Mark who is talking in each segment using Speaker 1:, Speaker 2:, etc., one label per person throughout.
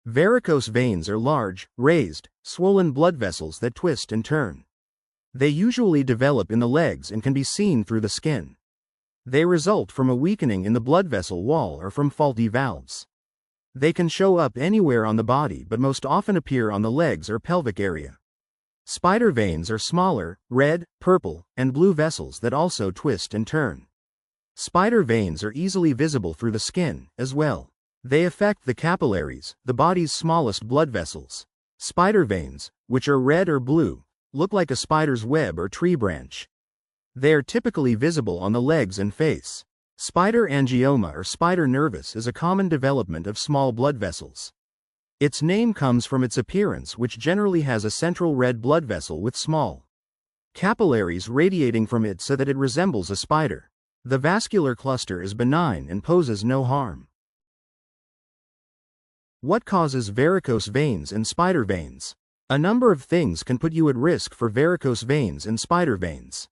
Speaker 1: Varicose veins are large, raised, swollen blood vessels that twist and turn. They usually develop in the legs and can be seen through the skin. They result from a weakening in the blood vessel wall or from faulty valves. They can show up anywhere on the body but most often appear on the legs or pelvic area. Spider veins are smaller, red, purple, and blue vessels that also twist and turn. Spider veins are easily visible through the skin, as well. They affect the capillaries, the body's smallest blood vessels. Spider veins, which are red or blue, look like a spider's web or tree branch. They are typically visible on the legs and face. Spider angioma or spider nervus is a common development of small blood vessels. Its name comes from its appearance, which generally has a central red blood vessel with small capillaries radiating from it so that it resembles a spider. The vascular cluster is benign and poses no harm. What causes varicose veins and spider veins? A number of things can put you at risk for varicose veins and spider veins.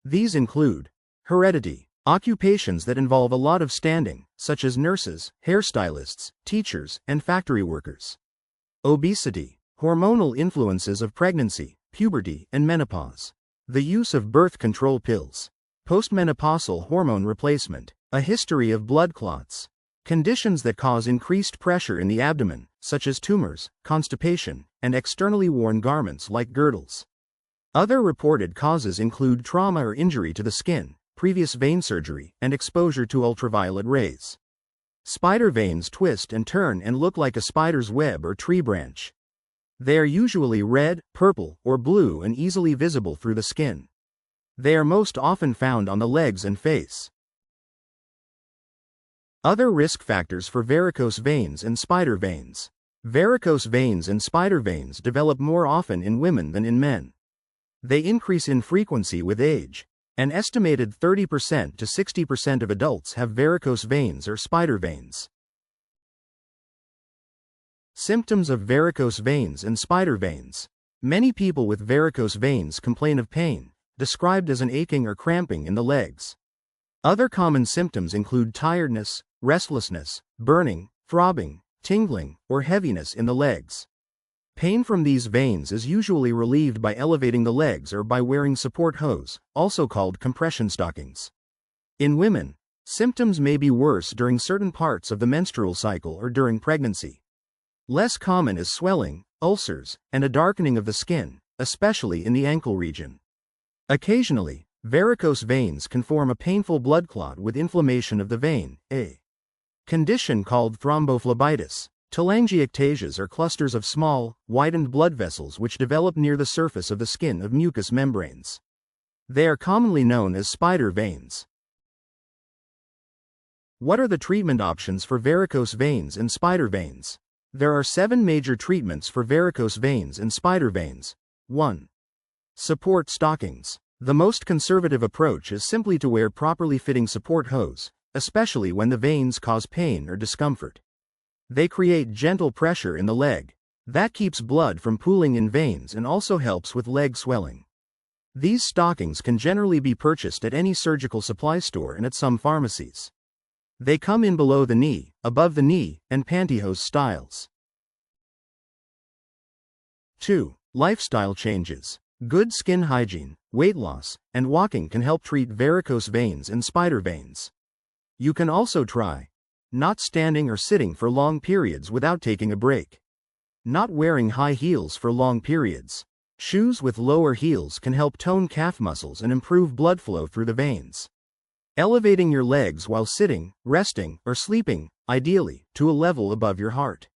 Speaker 1: These include heredity, occupations that involve a lot of standing, such as nurses, hairstylists, teachers, and factory workers. Obesity, hormonal influences of pregnancy, puberty, and menopause. The use of birth control pills. Postmenopausal hormone replacement. A history of blood clots. Conditions that cause increased pressure in the abdomen, such as tumors, constipation, and externally worn garments like girdles. Other reported causes include trauma or injury to the skin, previous vein surgery, and exposure to ultraviolet rays. Spider veins twist and turn and look like a spider's web or tree branch. They are usually red, purple, or blue and easily visible through the skin. They are most often found on the legs and face. Other risk factors for varicose veins and spider veins. Varicose veins and spider veins develop more often in women than in men. They increase in frequency with age. An estimated 30% to 60% of adults have varicose veins or spider veins. Symptoms of varicose veins and spider veins. Many people with varicose veins complain of pain, described as an aching or cramping in the legs. Other common symptoms include tiredness, restlessness, burning, throbbing, tingling, or heaviness in the legs. Pain from these veins is usually relieved by elevating the legs or by wearing support hose, also called compression stockings. In women, symptoms may be worse during certain parts of the menstrual cycle or during pregnancy. Less common is swelling, ulcers, and a darkening of the skin, especially in the ankle region. Occasionally, varicose veins can form a painful blood clot with inflammation of the vein, a condition called thrombophlebitis. Telangiectasias are clusters of small, widened blood vessels which develop near the surface of the skin of mucous membranes. They are commonly known as spider veins. What are the treatment options for varicose veins and spider veins? There are 7 major treatments for varicose veins and spider veins. 1. Support stockings. The most conservative approach is simply to wear properly fitting support hose, especially when the veins cause pain or discomfort. They create gentle pressure in the leg. That keeps blood from pooling in veins and also helps with leg swelling. These stockings can generally be purchased at any surgical supply store and at some pharmacies. They come in below the knee, above the knee, and pantyhose styles. 2. Lifestyle changes. Good skin hygiene, weight loss, and walking can help treat varicose veins and spider veins. You can also try not standing or sitting for long periods without taking a break. Not wearing high heels for long periods. Shoes with lower heels can help tone calf muscles and improve blood flow through the veins. Elevating your legs while sitting, resting, or sleeping, ideally, to a level above your heart.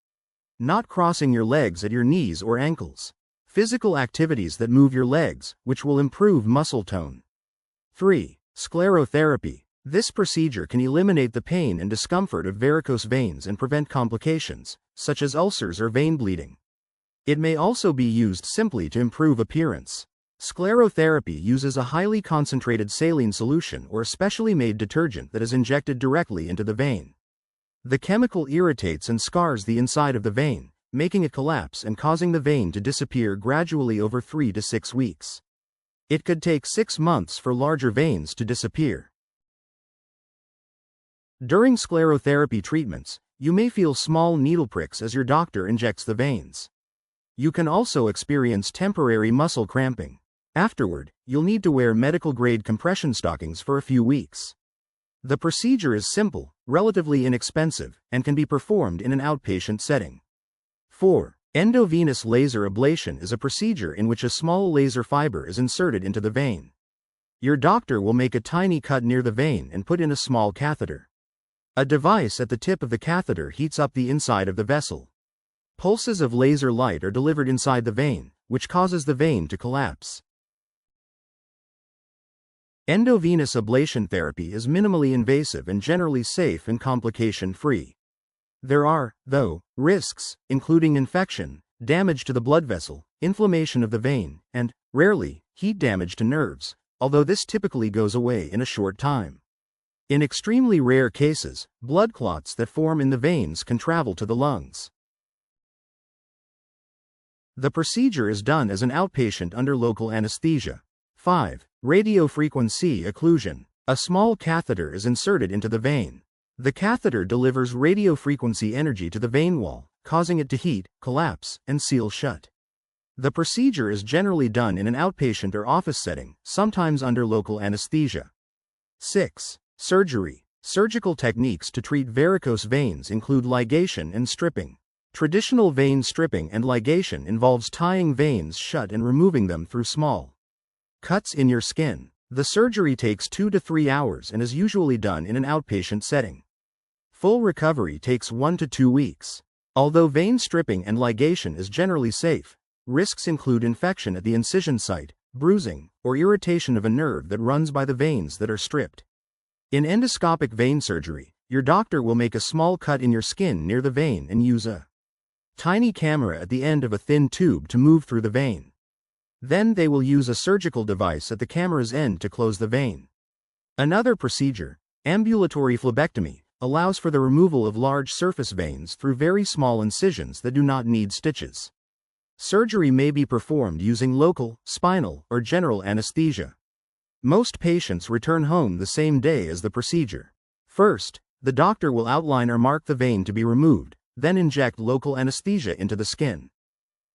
Speaker 1: Not crossing your legs at your knees or ankles. Physical activities that move your legs, which will improve muscle tone. 3. Sclerotherapy. This procedure can eliminate the pain and discomfort of varicose veins and prevent complications, such as ulcers or vein bleeding. It may also be used simply to improve appearance. Sclerotherapy uses a highly concentrated saline solution or a specially made detergent that is injected directly into the vein. The chemical irritates and scars the inside of the vein, making it collapse and causing the vein to disappear gradually over 3 to 6 weeks. It could take 6 months for larger veins to disappear. During sclerotherapy treatments, You may feel small needle pricks as your doctor injects the veins. You can also experience temporary muscle cramping. Afterward, you'll need to wear medical-grade compression stockings for a few weeks. The procedure is simple, relatively inexpensive, and can be performed in an outpatient setting. 4. Endovenous laser ablation is a procedure in which a small laser fiber is inserted into the vein. Your doctor will make a tiny cut near the vein and put in a small catheter. A device at the tip of the catheter heats up the inside of the vessel. Pulses of laser light are delivered inside the vein, which causes the vein to collapse. Endovenous ablation therapy is minimally invasive and generally safe and complication-free. There are, though, risks, including infection, damage to the blood vessel, inflammation of the vein, and, rarely, heat damage to nerves, although this typically goes away in a short time. In extremely rare cases, blood clots that form in the veins can travel to the lungs. The procedure is done as an outpatient under local anesthesia. 5. Radiofrequency occlusion. A small catheter is inserted into the vein. The catheter delivers radiofrequency energy to the vein wall, causing it to heat, collapse, and seal shut. The procedure is generally done in an outpatient or office setting, sometimes under local anesthesia. 6. Surgery. Surgical techniques to treat varicose veins include ligation and stripping. Traditional vein stripping and ligation involves tying veins shut and removing them through small cuts in your skin. The surgery takes 2 to 3 hours and is usually done in an outpatient setting. Full recovery takes 1 to 2 weeks. Although vein stripping and ligation is generally safe, risks include infection at the incision site, bruising, or irritation of a nerve that runs by the veins that are stripped. In endoscopic vein surgery, your doctor will make a small cut in your skin near the vein and use a tiny camera at the end of a thin tube to move through the vein. Then they will use a surgical device at the camera's end to close the vein. Another procedure, ambulatory phlebectomy, allows for the removal of large surface veins through very small incisions that do not need stitches. Surgery may be performed using local, spinal, or general anesthesia. Most patients return home the same day as the procedure. First, the doctor will outline or mark the vein to be removed, then inject local anesthesia into the skin.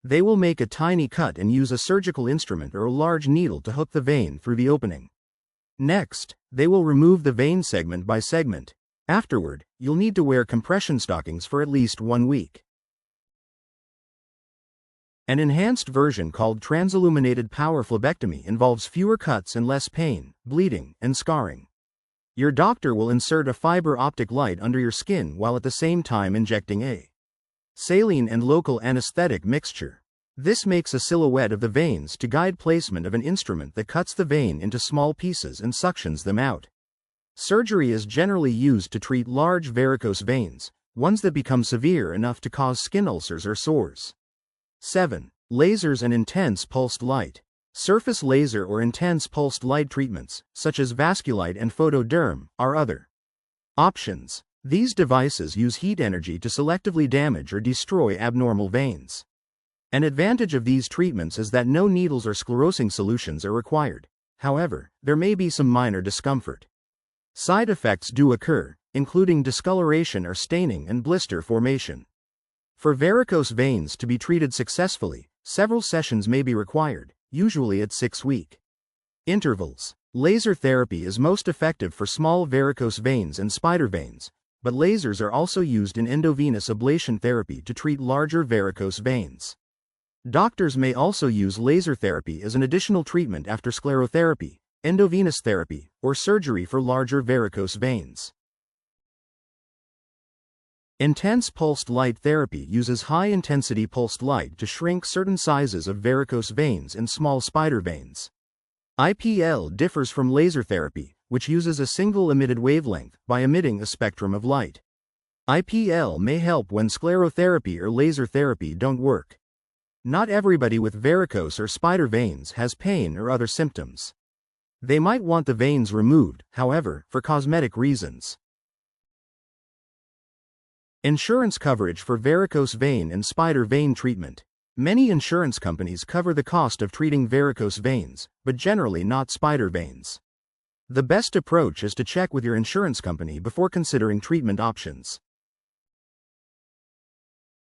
Speaker 1: They will make a tiny cut and use a surgical instrument or a large needle to hook the vein through the opening. Next, they will remove the vein segment by segment. Afterward, you'll need to wear compression stockings for at least 1 week. An enhanced version called transilluminated power phlebectomy involves fewer cuts and less pain, bleeding, and scarring. Your doctor will insert a fiber optic light under your skin while at the same time injecting a saline and local anesthetic mixture. This makes a silhouette of the veins to guide placement of an instrument that cuts the vein into small pieces and suctions them out. Surgery is generally used to treat large varicose veins, ones that become severe enough to cause skin ulcers or sores. 7. Lasers and intense pulsed light. Surface laser or intense pulsed light treatments, such as vasculite and photoderm, are other options. These devices use heat energy to selectively damage or destroy abnormal veins. An advantage of these treatments is that no needles or sclerosing solutions are required. However, there may be some minor discomfort. Side effects do occur, including discoloration or staining and blister formation. For varicose veins to be treated successfully, several sessions may be required, usually at 6-week intervals. Laser therapy is most effective for small varicose veins and spider veins, but lasers are also used in endovenous ablation therapy to treat larger varicose veins. Doctors may also use laser therapy as an additional treatment after sclerotherapy, endovenous therapy, or surgery for larger varicose veins. Intense pulsed light therapy uses high-intensity pulsed light to shrink certain sizes of varicose veins and small spider veins. IPL differs from laser therapy, which uses a single emitted wavelength by emitting a spectrum of light. IPL may help when sclerotherapy or laser therapy don't work. Not everybody with varicose or spider veins has pain or other symptoms. They might want the veins removed, however, for cosmetic reasons. Insurance coverage for varicose vein and spider vein treatment. Many insurance companies cover the cost of treating varicose veins, but generally not spider veins. The best approach is to check with your insurance company before considering treatment options.